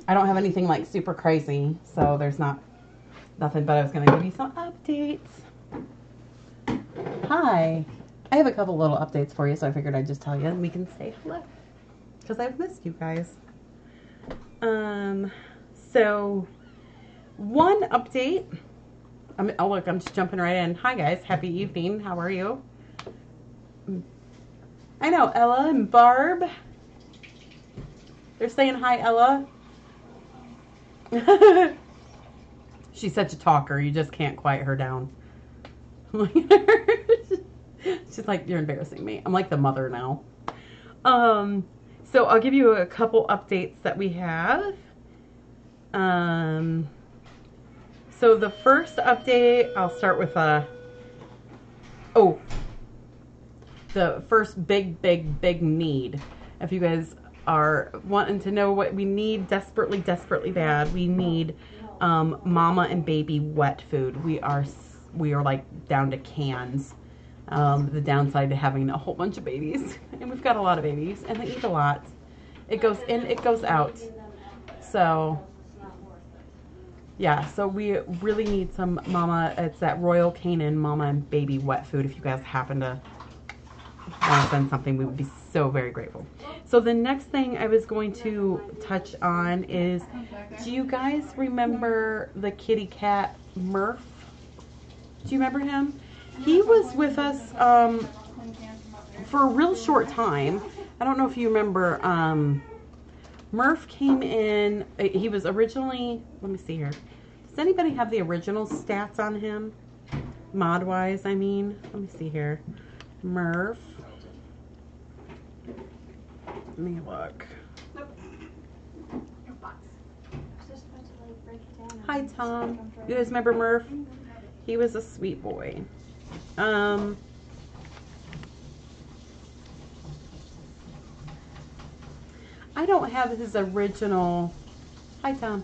I don't have anything like super crazy, so there's nothing, but I was going to give you some updates. Hi. I have a couple little updates for you, so I figured I'd just tell you and we can say hello. Because I've missed you guys. So one update. Oh look, I'm just jumping right in. Hi guys, happy evening. How are you? I know, Ella and Barb. They're saying hi, Ella. She's such a talker, you just can't quiet her down. She's like, you're embarrassing me. I'm like the mother now. So I'll give you a couple updates that we have. So the first update, I'll start with the first big need. If you guys are wanting to know what we need desperately bad, we need mama and baby wet food. We are like down to cans. The downside to having a whole bunch of babies, and we've got a lot of babies, and they eat a lot. It goes in, it goes out. So yeah, so we really need some mama. It's that Royal Canin mama and baby wet food. If you guys happen to want to send something, we would be so very grateful. So the next thing I was going to touch on is, do you guys remember the kitty cat Murph? Do you remember him? He was with us for a real short time. I don't know if you remember. Murph came in. He was originally, let me see here. Does anybody have the original stats on him? Mod-wise, I mean. Let me see here. Murph. Let me look. Hi, Tom. You guys remember Murph? He was a sweet boy. I don't have his original. Hi, Tom.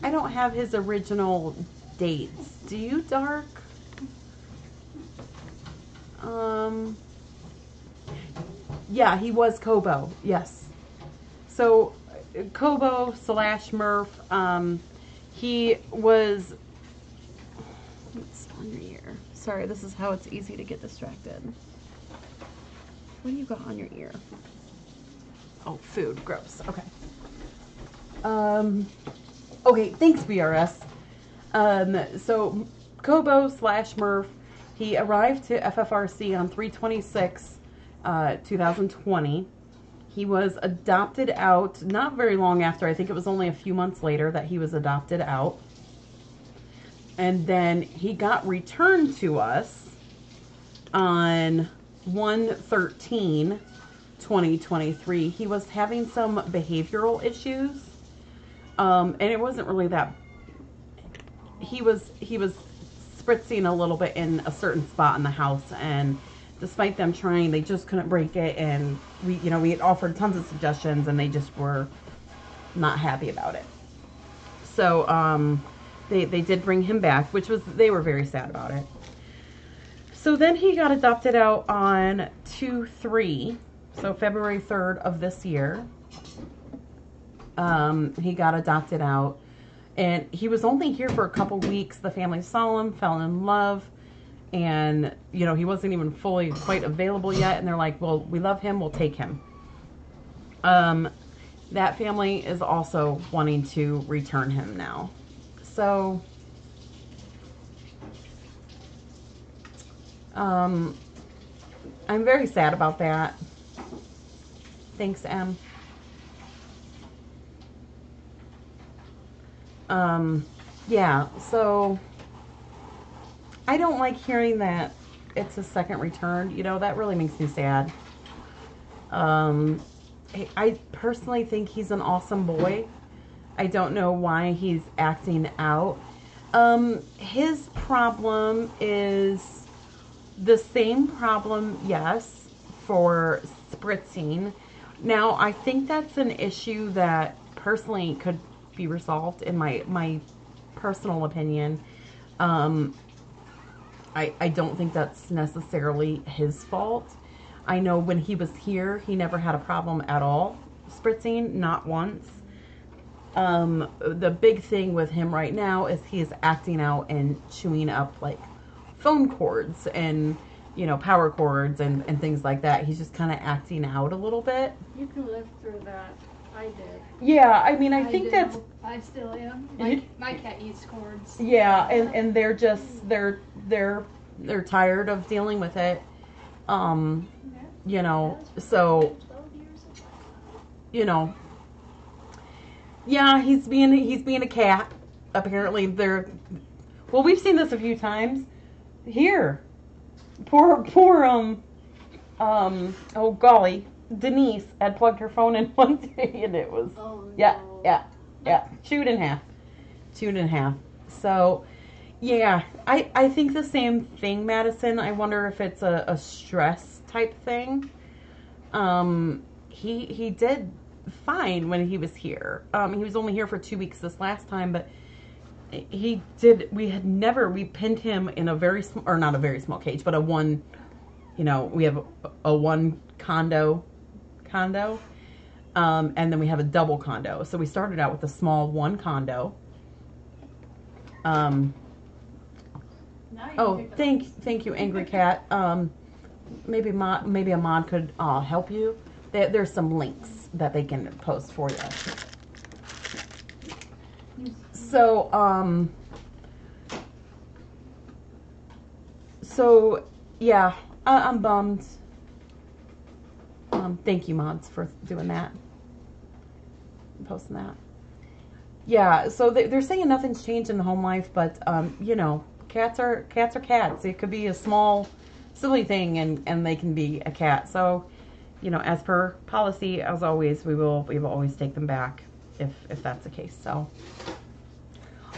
I don't have his original dates. Do you, Dark? Yeah, he was Kobo. Yes. So Kobo / Murph. He was. What's on your ear? Sorry, this is how it's easy to get distracted. What do you got on your ear? Oh, food. Gross. Okay. Okay, thanks, BRS. So, Kobo / Murph, he arrived to FFRC on 3/26/2020. He was adopted out not very long after. I think it was only a few months later that he was adopted out. And then he got returned to us on 1/13/2023. He was having some behavioral issues. And it wasn't really that. He was spritzing a little bit in a certain spot in the house, and despite them trying, they just couldn't break it. And we had offered tons of suggestions, and they just were not happy about it. So they did bring him back, they were very sad about it. So then he got adopted out on 2/3, so February 3rd of this year. He got adopted out, and he was only here for a couple weeks. The family saw him, fell in love, and he wasn't even fully quite available yet, and they're like, well, we love him, we'll take him. That family is also wanting to return him now. So I'm very sad about that. Thanks, Em. Yeah, so I don't like hearing that it's a second return. That really makes me sad. I personally think he's an awesome boy. I don't know why he's acting out. His problem is the same problem, yes, for spritzing. Now, I think that's an issue that personally could be resolved in my personal opinion. I don't think that's necessarily his fault. I know when he was here, he never had a problem at all spritzing, not once. The big thing with him right now is he's acting out and chewing up like phone cords and, you know, power cords and things like that. He's just kind of acting out a little bit. You can live through that. I did. Yeah, I mean, I think that's... I still am. My cat eats cords. Yeah, and they're just, they're tired of dealing with it. You know, so, you know, yeah, he's being a cat. Apparently well, we've seen this a few times here. Poor, oh golly, Denise had plugged her phone in one day and it was, yeah, chewed in half. So, yeah, I think the same thing, Madison. I wonder if it's a stress type thing. He did fine when he was here. He was only here for 2 weeks this last time, but we pinned him in a very small, or not a very small cage, but a one, you know, we have a one condo, and then we have a double condo. So we started out with a small one condo. Oh, thank you, Angry Cat. Maybe a mod could help you. There's some links that they can post for you. So yeah, I'm bummed. Thank you, mods, for doing that, posting that. Yeah, so they're saying nothing's changed in the home life, but you know, cats are cats. It could be a small, silly thing, and they can be a cat. So, you know, as per policy, as always, we will always take them back if that's the case. So,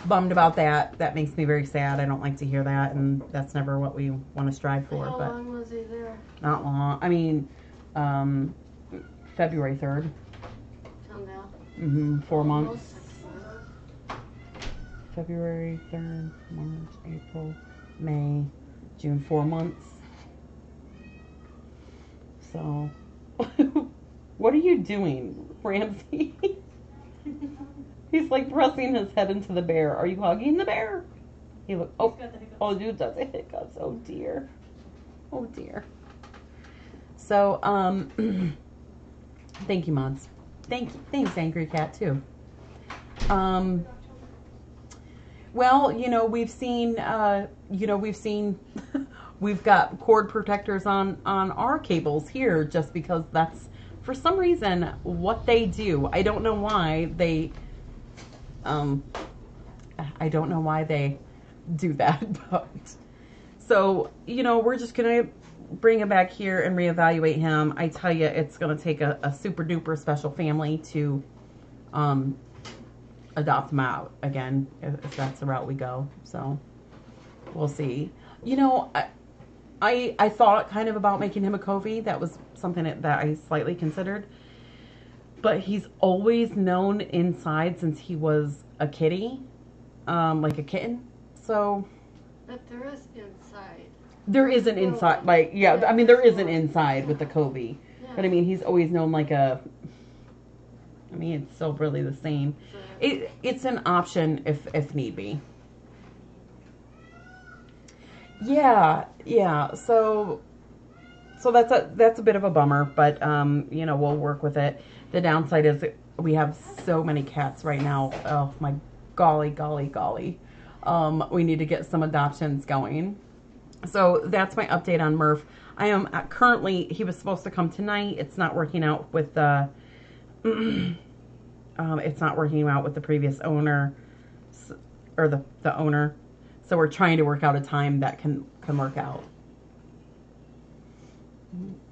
bummed about that. That makes me very sad. I don't like to hear that, and that's never what we want to strive for. How long was he there? Not long. I mean, February 3rd. Till now? 4 months. February 3rd, March, April, May, June, 4 months. So, what are you doing, Ramsey? He's like thrusting his head into the bear. Are you hugging the bear? He look. Oh, dude does the hiccups. Oh dear. Oh dear. So, thank you, mods. Thanks, Angry Cat too. Well, you know, we've seen, we've got cord protectors on our cables here just because that's, for some reason, what they do. I don't know why they do that, but, so, you know, we're just going to bring him back here and reevaluate him. I tell you, it's going to take a super duper special family to, adopt him out again, if that's the route we go. So we'll see. You know, I thought kind of about making him a Covey. That was something that I slightly considered, but he's always known inside since he was a kitty, like a kitten. So, but there is inside. There is an inside, like, yeah, I mean, there is an inside with the Covey, but I mean, he's always known like a, I mean, it's still really the same. It's an option if need be. Yeah. So that's a bit of a bummer, but you know, we'll work with it. The downside is we have so many cats right now. Oh my golly. We need to get some adoptions going. So that's my update on Murph. I am currently, he was supposed to come tonight. It's not working out with the it's not working out with the previous owner, or the owner. So we're trying to work out a time that can work out.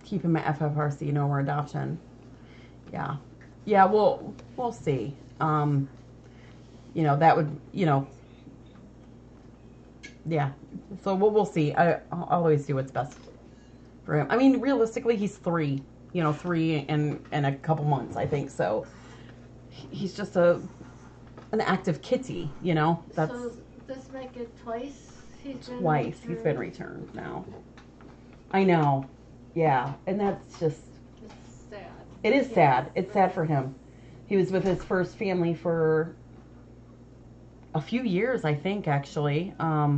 Keep him at FFRC, no more adoption. Yeah, we'll see. You know, that would, you know, yeah. So we'll see. I'll always do what's best for him. I mean, realistically, he's 3. You know, 3 and a couple months, I think. So he's just an active kitty, you know. That's, so this make it twice? He's been returned now. I know. Yeah. And that's just, it's sad. It is sad. It's sad for him. He was with his first family for a few years, I think, actually. I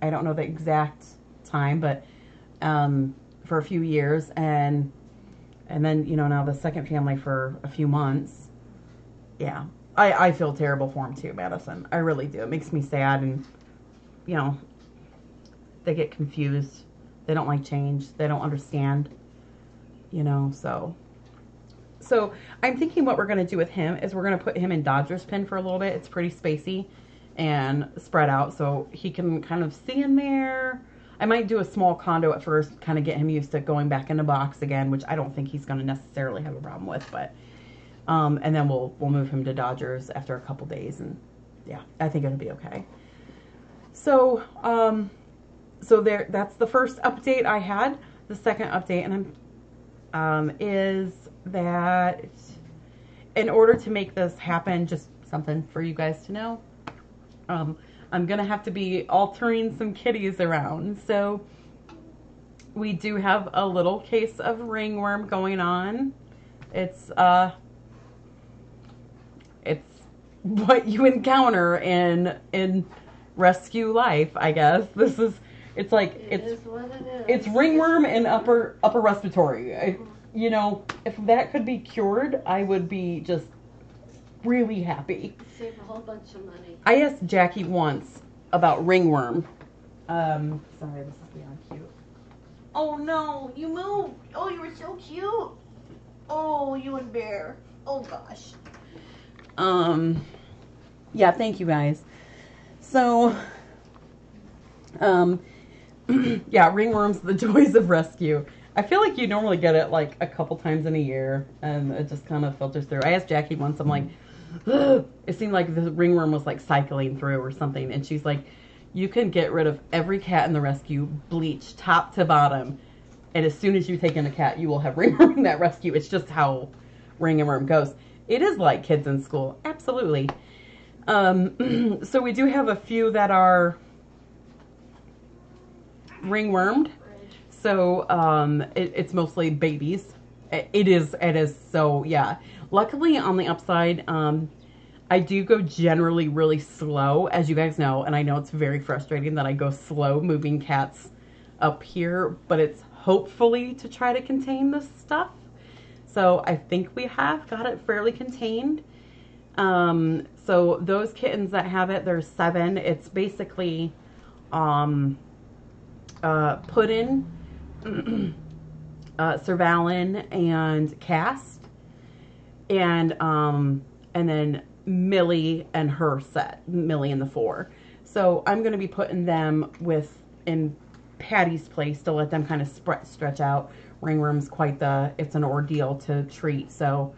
don't know the exact time, but for a few years, and then, you know, now the second family for a few months. Yeah, I feel terrible for him too, Madison. I really do. It makes me sad, and you know, they get confused. They don't like change. They don't understand. You know, so I'm thinking what we're going to do with him is we're going to put him in Dodger's pen for a little bit. It's pretty spacey and spread out, so he can kind of stay in there. I might do a small condo at first, kind of get him used to going back in the box again, which I don't think he's going to necessarily have a problem with, but and then we'll move him to Dodger's after a couple days, and yeah, I think it'll be okay. So that's the first update I had. The second update, and is that in order to make this happen, just something for you guys to know, I'm gonna have to be altering some kitties around. So we do have a little case of ringworm going on. It's what you encounter in rescue life, I guess. It's ringworm and upper respiratory. You know, if that could be cured, I would be just really happy. Save a whole bunch of money. I asked Jackie once about ringworm. Sorry, this is beyond cute. Oh no, you moved. Oh, you were so cute. Oh, you and Bear. Oh gosh. Yeah, thank you guys. So, yeah, ringworms, the joys of rescue. I feel like you normally get it like a couple times in a year, and it just kind of filters through. I asked Jackie once, I'm like, ugh. It seemed like the ringworm was like cycling through or something, and she's like, you can get rid of every cat in the rescue, bleach top to bottom, and as soon as you take in a cat, you will have ringworm in that rescue. It's just how ringworm goes. It is like kids in school, absolutely. So we do have a few that are ringwormed. So it's mostly babies. It is so, yeah. Luckily, on the upside, I do go generally really slow, as you guys know, and I know it's very frustrating that I go slow moving cats up here, but it's hopefully to try to contain this stuff. So I think we have got it fairly contained. So those kittens that have it, there's 7. It's basically puddin', Cervalin, and Cast, and then Millie and her set, Millie and the 4. So I'm going to be putting them in Patty's place to let them kind of stretch out. Ringworm's it's an ordeal to treat, so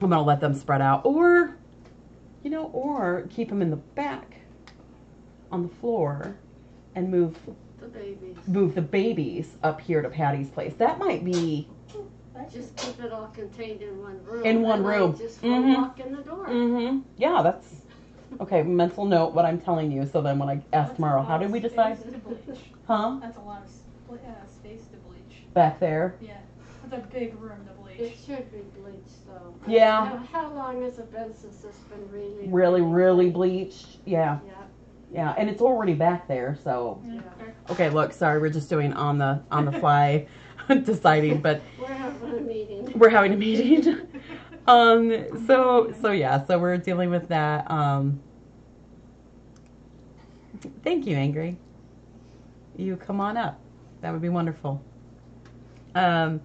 I'm going to let them spread out, or keep them in the back on the floor and move the babies up here to Patty's place. That might be. Just keep it all contained in one room. In one room. Just walk in the door. Yeah, that's okay. Mental note what I'm telling you. So then when I ask tomorrow, how did we decide? Huh? That's a lot of space to bleach. Back there. Yeah, that's a big room to bleach. It should be bleached though. Yeah. How long has it been since it's been Really bleached? Yeah. Yeah. Yeah, and it's already back there, so. Yeah. Okay, look, sorry, we're just doing on the fly deciding, but We're having a meeting. we're having a meeting. So yeah, so we're dealing with that. Thank you, Angry. You come on up. That would be wonderful. So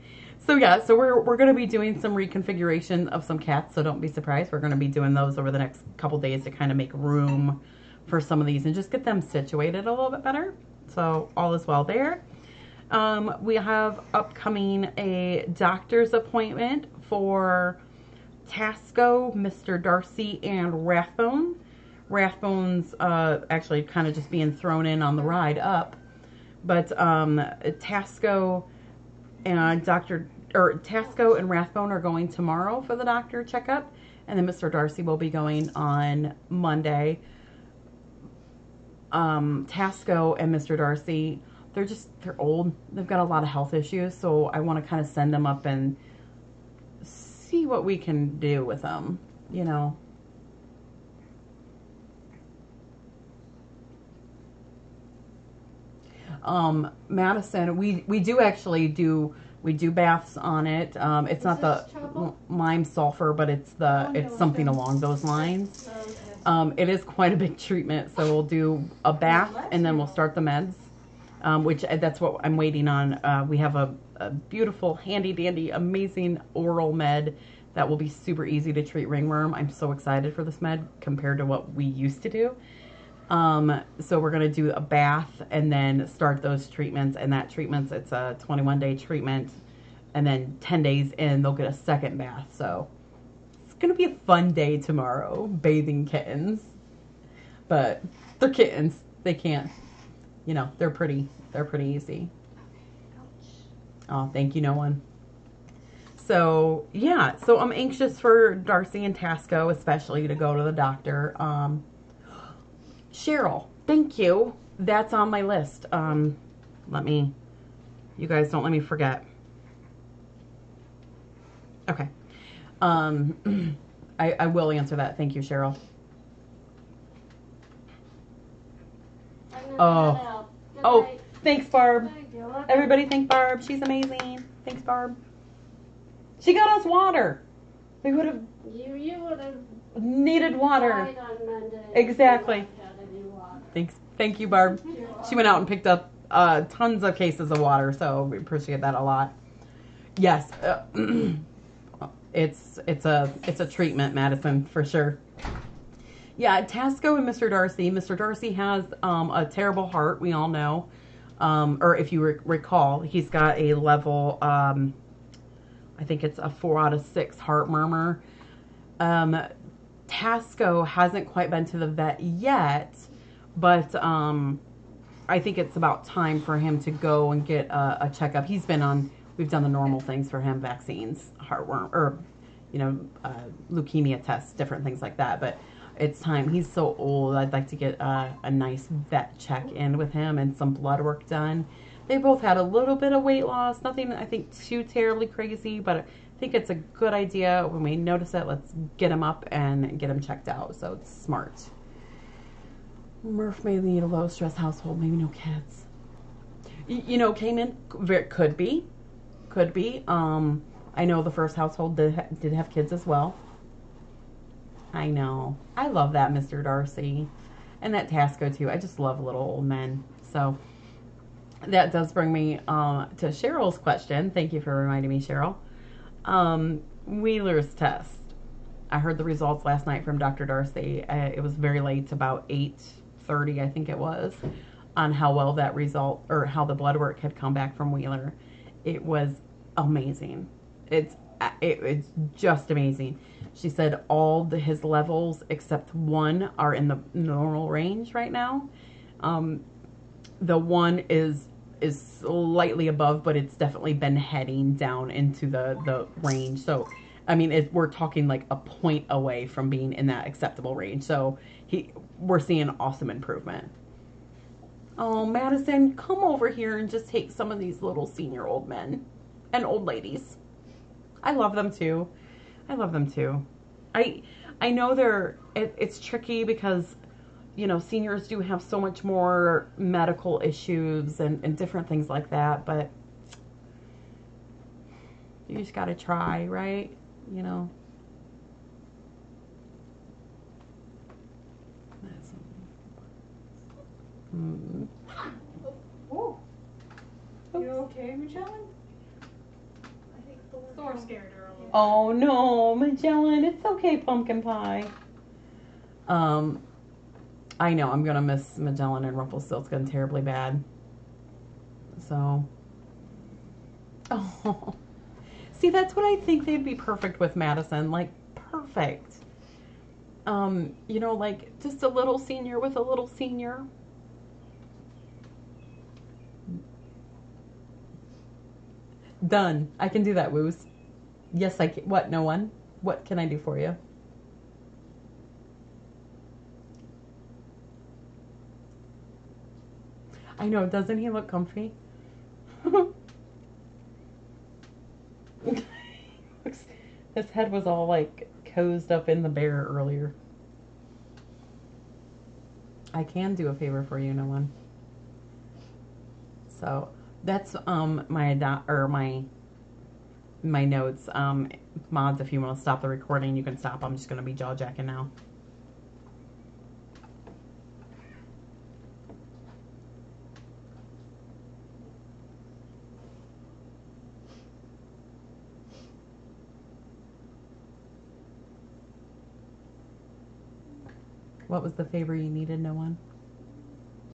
yeah, so we're going to be doing some reconfiguration of some cats, so don't be surprised. We're going to be doing those over the next couple days to kind of make room for some of these and just get them situated a little bit better. So all is well there. We have upcoming a doctor's appointment for Tasco, Mr. Darcy, and Rathbone. Rathbone's actually kind of just being thrown in on the ride up. But Tasco and Tasco and Rathbone are going tomorrow for the doctor checkup, and then Mr. Darcy will be going on Monday. Tasco and Mr. Darcy, they're old. They've got a lot of health issues, so I want to kind of send them up and see see what we can do with them, you know. Madison, we do actually do, we do baths on it. It's not the lime sulfur, but it's the, it's something along those lines. It is quite a big treatment, so we'll do a bath and then we'll start the meds, which that's what I'm waiting on. We have a beautiful, handy dandy, amazing oral med that will be super easy to treat ringworm. I'm so excited for this med compared to what we used to do. So we're going to do a bath and then start those treatments, and that treatment's, it's a 21-day treatment, and then 10 days in they'll get a second bath. So it's going to be a fun day tomorrow, bathing kittens, but they're kittens. They can't, you know, they're pretty easy. Oh, thank you, no one. So yeah, so I'm anxious for Darcy and Tasco, especially, to go to the doctor. Cheryl, thank you. That's on my list. You guys don't let me forget. Okay. I will answer that. Thank you, Cheryl. Oh, thanks, Barb. Everybody thank Barb. She's amazing. Thanks, Barb. She got us water. We would have. You would have needed water. Exactly. Thanks. Thank you, Barb. She went out and picked up tons of cases of water, so we appreciate that a lot. Yes, it's a treatment, Madison, for sure. Yeah, Tasco and Mr. Darcy. Mr. Darcy has a terrible heart, we all know. Or if you recall, he's got a level, I think it's a 4 out of 6 heart murmur. Tasco hasn't quite been to the vet yet, but I think it's about time for him to go and get a checkup. He's been on, we've done the normal things for him, vaccines, heartworm, or, you know, leukemia tests, different things like that, but it's time. He's so old. I'd like to get a nice vet check in with him and some blood work done. They both had a little bit of weight loss, nothing I think too terribly crazy, but I think it's a good idea. When we notice it, let's get him up and get him checked out. So it's smart. Murph may need a low stress household, maybe no kids. You know, Cayman could be. I know the first household did have kids as well. I know. I love that, Mr. Darcy. And that Tasco, too. I just love little old men. So that does bring me to Cheryl's question. Thank you for reminding me, Cheryl. Wheeler's test. I heard the results last night from Dr. Darcy. It was very late, about 8:30, I think it was, on how well that result, or how the blood work had come back from Wheeler. It was amazing. It's just amazing. She said his levels except one are in the normal range right now. The one is slightly above, but it's definitely been heading down into the range. So, I mean, we're talking like a point away from being in that acceptable range. So we're seeing awesome improvement. Oh, Madison, come over here and just take some of these little senior old men and old ladies. I love them too. I know it's tricky because, you know, seniors do have so much more medical issues and different things like that, but you just gotta try, right? You know. Oh. You okay, Magellan? I think Thor scared her a little. Oh no, Magellan, it's okay, pumpkin pie. I know I'm gonna miss Magellan and Rumpelstiltskin terribly bad. So, oh, see, that's what I think they'd be perfect with, Madison. Like, perfect. You know, like just a little senior with a little senior. Done. I can do that, Woos. Yes, I can. What? No one? What can I do for you? I know. Doesn't he look comfy? His head was all like cozy up in the bear earlier. I can do a favor for you, no one. So that's my notes. Mods, if you want to stop the recording, you can stop. I'm just gonna be jaw jacking now. What was the favor you needed, no one?